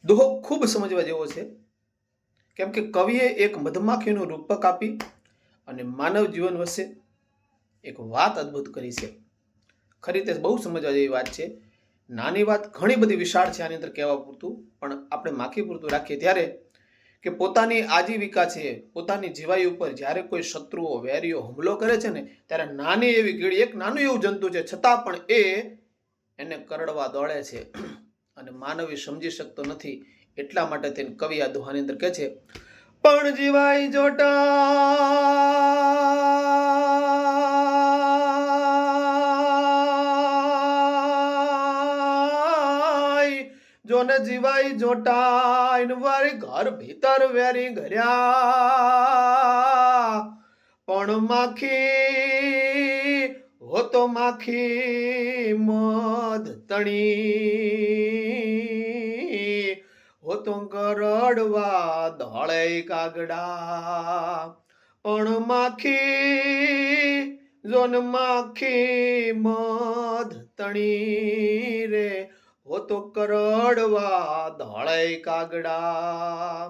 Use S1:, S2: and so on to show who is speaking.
S1: દોહો ખૂબ સમજવા જેવો છે, કેમ કે કવિએ એક મધમાખીનું રૂપક આપી અને માનવ જીવન વિશે એક વાત અદ્ભુત કરી છે. ખરી તે બહુ સમજવા જેવી વાત છે. નાની વાત ઘણી બધી વિશાળ છે આની અંદર કહેવા પૂરતું, પણ આપણે માખી પૂરતું રાખીએ ત્યારે કે પોતાની આજીવિકા છે, પોતાની જીવાઈ ઉપર જ્યારે કોઈ શત્રુઓ વેરીઓ હુમલો કરે છે ને, ત્યારે નાની એવી કીડી, એક નાનું એવું જંતુ છે, છતાં પણ એને કરડવા દોડે છે અને માનવી સમજી શકતો નથી. એટલા માટે તેને કવિ આ દોહાની અંદર કહે છે, પણ જીવાય જોટા જોને જીવાય જોટા વારી ઘર ભીતર વેરી ઘર્યા, પણ માખી હો તો માખી મધ તણી હો તો કરડવા ધોળે કાગડા, પણ માખી જોન માખી મધ તણી રે હો તો કરડવા ધોળે કાગડા.